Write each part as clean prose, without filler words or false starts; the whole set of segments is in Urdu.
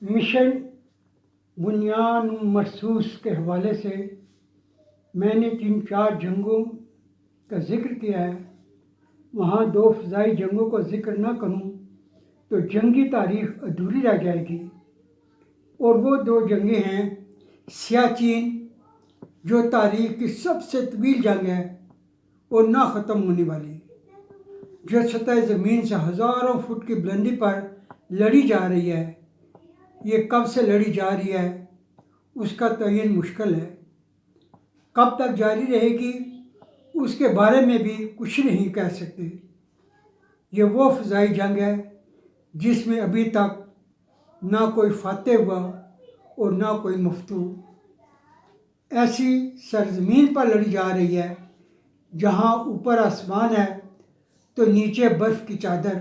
مشن بنیان مرصوص کے حوالے سے میں نے 3-4 جنگوں کا ذکر کیا ہے. وہاں 2 فضائی جنگوں کا ذکر نہ کروں تو جنگی تاریخ ادھوری رہ جائے گی. اور وہ 2 جنگیں ہیں سیاچین جو تاریخ کی سب سے طویل جنگ ہے اور نہ ختم ہونے والی، جو سطح زمین سے ہزاروں فٹ کی بلندی پر لڑی جا رہی ہے. یہ کب سے لڑی جا رہی ہے اس کا تعین مشکل ہے. کب تک جاری رہے گی اس کے بارے میں بھی کچھ نہیں کہہ سکتے. یہ وہ فضائی جنگ ہے جس میں ابھی تک نہ کوئی فاتح ہوا اور نہ کوئی مفتوح. ایسی سرزمین پر لڑی جا رہی ہے جہاں اوپر آسمان ہے تو نیچے برف کی چادر،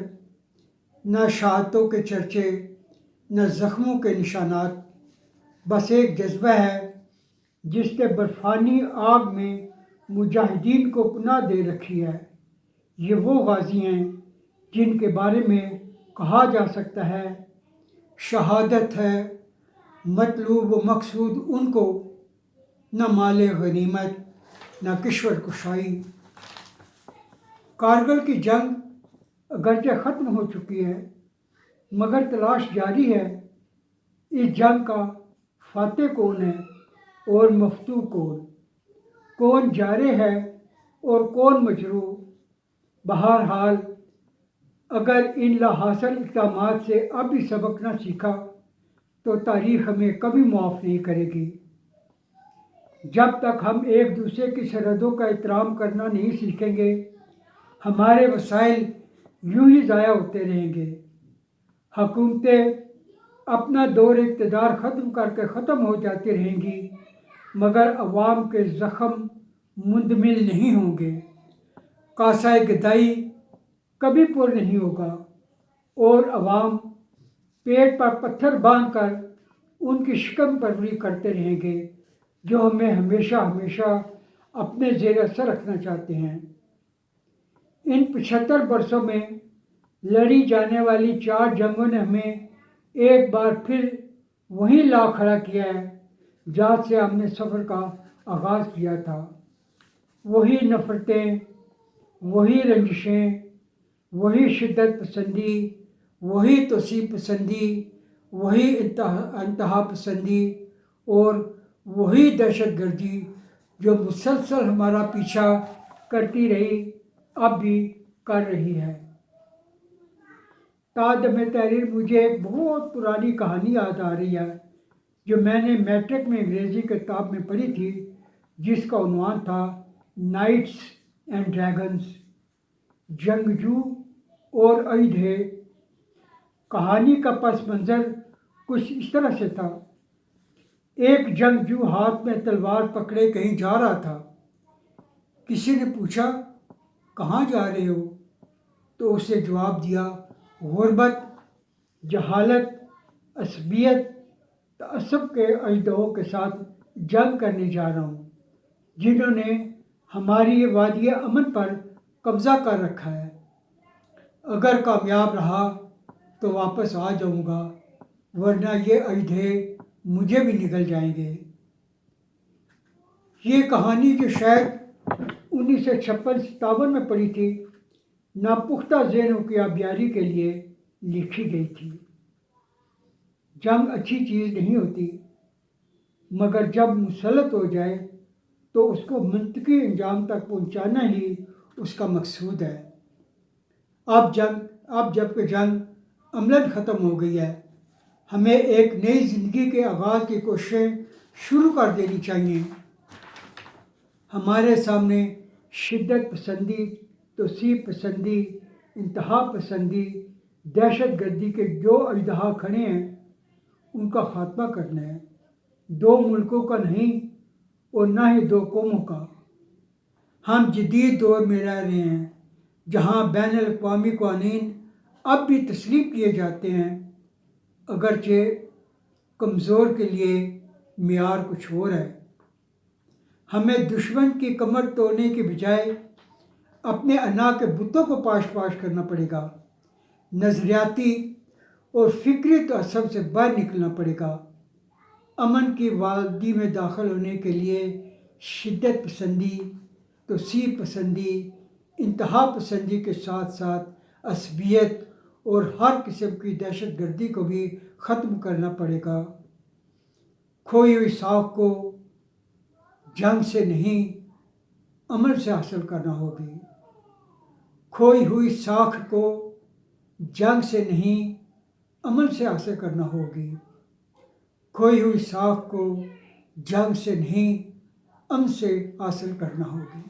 نہ شہادتوں کے چرچے نہ زخموں کے نشانات، بس ایک جذبہ ہے جس نے برفانی آگ میں مجاہدین کو پناہ دے رکھی ہے. یہ وہ غازی ہیں جن کے بارے میں کہا جا سکتا ہے شہادت ہے مطلوب و مقصود ان کو، نہ مال غنیمت نہ کشور کشائی. کارگل کی جنگ اگرچہ ختم ہو چکی ہے مگر تلاش جاری ہے. اس جنگ کا فاتح کون ہے اور مفتوح کون جارح ہے اور کون مجروح. بہرحال اگر ان لاحاصل اقدامات سے اب بھی سبق نہ سیکھا تو تاریخ ہمیں کبھی معاف نہیں کرے گی. جب تک ہم ایک دوسرے کی سرحدوں کا احترام کرنا نہیں سیکھیں گے ہمارے وسائل یوں ہی ضائع ہوتے رہیں گے. حکومتیں اپنا دور اقتدار ختم کر کے ختم ہو جاتی رہیں گی مگر عوام کے زخم مندمل نہیں ہوں گے. کاسۂ گدائی کبھی پر نہیں ہوگا اور عوام پیٹ پر پتھر باندھ کر ان کی شکم پروری کرتے رہیں گے جو ہمیں ہمیشہ ہمیشہ اپنے زیر اثر رکھنا چاہتے ہیں. ان 75 برسوں میں لڑی جانے والی 4 جنگوں نے ہمیں ایک بار پھر وہیں لا کھڑا کیا ہے جہاں سے ہم نے سفر کا آغاز کیا تھا. وہی نفرتیں، وہی رنجشیں، وہی شدت پسندی، وہی توسیع پسندی، وہی انتہا پسندی اور وہی دہشت گردی جو مسلسل ہمارا پیچھا کرتی رہی اب بھی کر رہی ہے. تادم تحریر مجھے ایک بہت پرانی کہانی یاد آ رہی ہے جو میں نے میٹرک میں انگریزی کتاب میں پڑھی تھی جس کا عنوان تھا نائٹس اینڈ ڈریگنز، جنگجو اور اژدھے. کہانی کا پس منظر کچھ اس طرح سے تھا. ایک جنگجو ہاتھ میں تلوار پکڑے کہیں جا رہا تھا. کسی نے پوچھا کہاں جا رہے ہو تو اسے جواب دیا غربت، جہالت، عصبیت، تعصب کے اژدھوں کے ساتھ جنگ کرنے جا رہا ہوں جنہوں نے ہماری وادی امن پر قبضہ کر رکھا ہے. اگر کامیاب رہا تو واپس آ جاؤں گا ورنہ یہ اژدھے مجھے بھی نگل جائیں گے. یہ کہانی جو شاید 1956-57 میں پڑھی تھی ناپختہ ذہنوں کی آبیاری کے لیے لکھی گئی تھی. جنگ اچھی چیز نہیں ہوتی مگر جب مسلط ہو جائے تو اس کو منطقی انجام تک پہنچانا ہی اس کا مقصود ہے. اب جب کہ جنگ عملاً ختم ہو گئی ہے ہمیں ایک نئی زندگی کے آغاز کی کوششیں شروع کر دینی چاہیے. ہمارے سامنے شدت پسندی، توسیع پسندی، انتہا پسندی، دہشت گردی کے جو اژدہا کھڑے ہیں ان کا خاتمہ کرنا ہے. 2 ملکوں کا نہیں اور نہ ہی 2 قوموں کا. ہم جدید دور میں رہ رہے ہیں جہاں بین الاقوامی قوانین اب بھی تسلیم کیے جاتے ہیں اگرچہ کمزور کے لیے معیار کچھ اور ہے. ہمیں دشمن کی کمر توڑنے کے بجائے اپنے انا کے بتوں کو پاش پاش کرنا پڑے گا. نظریاتی اور فکری تعصب سے باہر نکلنا پڑے گا۔ امن کی وادی میں داخل ہونے کے لیے شدت پسندی، توسیع پسندی، انتہا پسندی کے ساتھ ساتھ عصبیت اور ہر قسم کی دہشت گردی کو بھی ختم کرنا پڑے گا۔ کھوئی ہوئی ساکھ کو جنگ سے نہیں، عمل سے حاصل کرنا ہوگی۔ کھوئی ہوئی ساکھ کو جنگ سے نہیں، عمل سے حاصل کرنا ہوگی۔ کھوئی ہوئی ساکھ کو جنگ سے نہیں، امن سے حاصل کرنا ہوگی۔